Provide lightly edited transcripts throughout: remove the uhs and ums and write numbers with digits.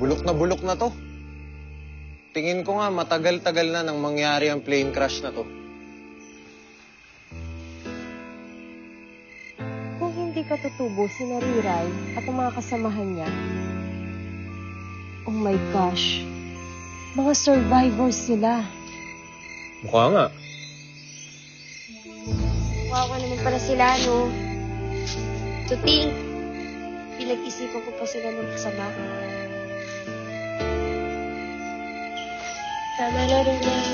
bulok na to. Tingin ko nga matagal-tagal na nang mangyari ang plane crash na to. Kung hindi ka tutubo si Nariray at ang mga kasamahan niya, oh my gosh, mga survivors sila. Mukha nga. Wawa naman pala sila, no? To think, pinag-isipan ko pa sila ng kasama. Tama na rin yan.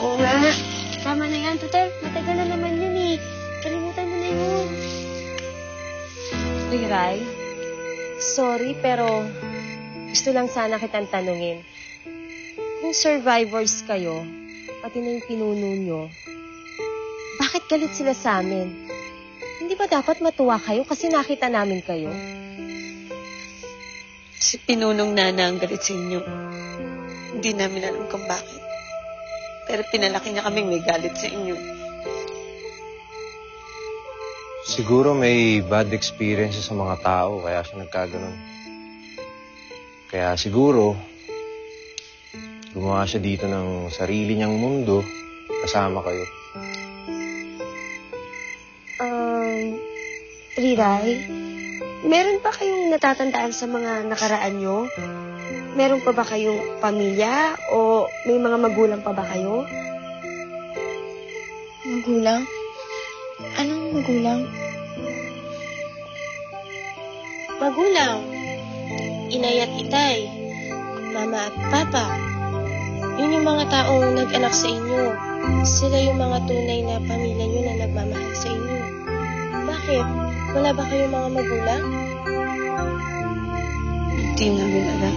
Oo nga. Tama na yan. Total, matagal na naman yun eh. Kalimutan mo na yun. Riray, sorry pero gusto lang sana kitang tanungin. Kung survivors kayo, pati na yung pinuno nyo, bakit galit sila sa amin? Hindi ba dapat matuwa kayo kasi nakita namin kayo? Si Pinunong Nana ang galit sa inyo. Hindi namin alam kung bakit. Pero pinalaki niya kaming may galit sa inyo. Siguro may bad experiences sa mga tao, kaya siya nagkaganon. Kaya siguro, gumawa siya dito ng sarili niyang mundo, kasama kayo. Riray, meron pa kayong natatandaan sa mga nakaraan nyo? Meron pa ba kayong pamilya o may mga magulang pa ba kayo? Magulang? Anong magulang? Magulang. Inay at itay. Mama at papa. Yun yung mga taong nag-anak sa inyo. Sila yung mga tunay na pamilya nyo na nagmamahal sa inyo. Bakit? Wala ba kayong mga magulang? Hindi namin alam.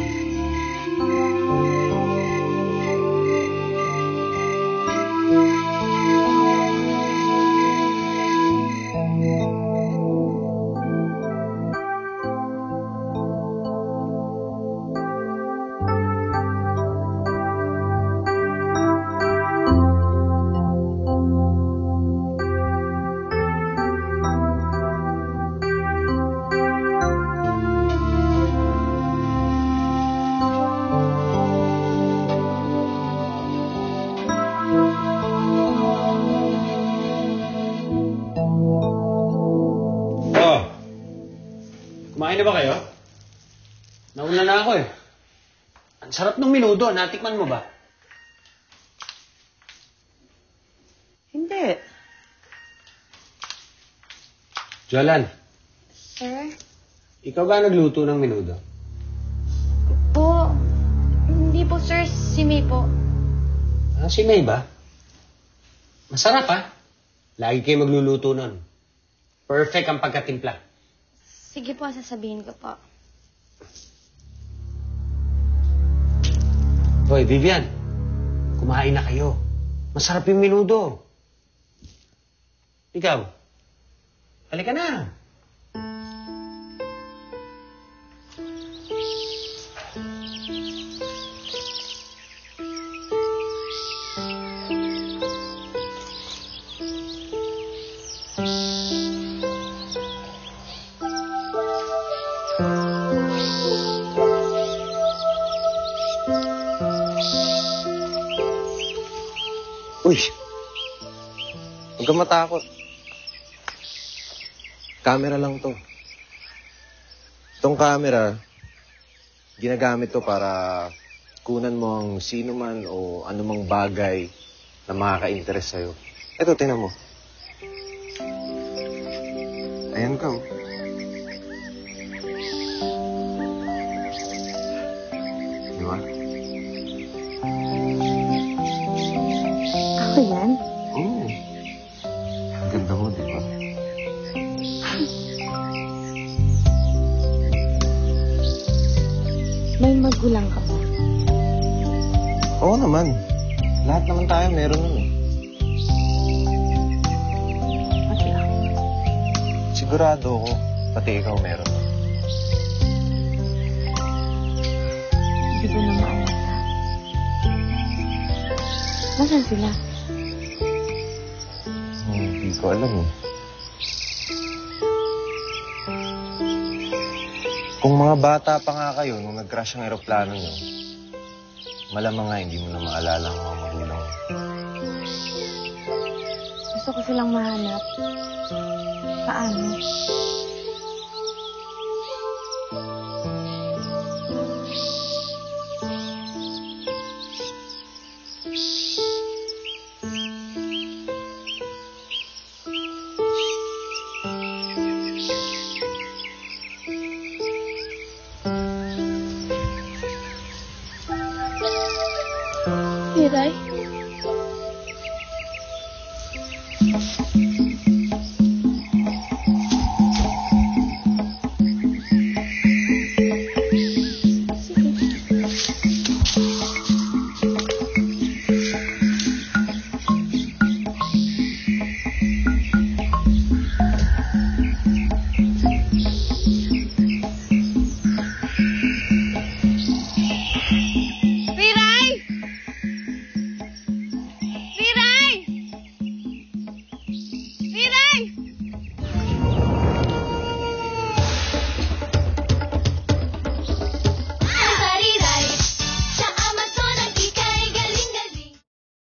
Kumain na ba kayo? Nauna na ako eh. Ang sarap ng minudo. Natikman mo ba? Hindi. Jolan, Sir? ikaw ba nagluto ng minudo? Po. Hindi po, sir. Si May po. Ah, si May ba? Masarap ah. Lagi kayo magluluto nun. Perfect ang pagkatimpla. Sige po, sasabihin ko po. Hoy, Vivian. Kumain na kayo. Masarap yung minudo. Ikaw. Halika na. Uy! Huwag kang matakot. Camera lang to. Itong camera, ginagamit to para kunan mo ang sino man o anumang bagay na makaka-interest sa'yo. Ito, tingnan mo. Ayan ka, oh. Di ba? Ako yan? Oo. Ang ganda mo, di ba? May magulang ka ba? Oo naman. Lahat naman tayo meron nun eh. Pati ako. Sigurado ako, pati ikaw meron. Hindi ko na maalala. Nasaan sila? Hindi ko alam eh. Kung mga bata pa nga kayo nung nag-crash ang eroplano nyo, malamang nga hindi mo na maalala ang mga magulang mo. Gusto ko silang mahanap. Paano? Miray?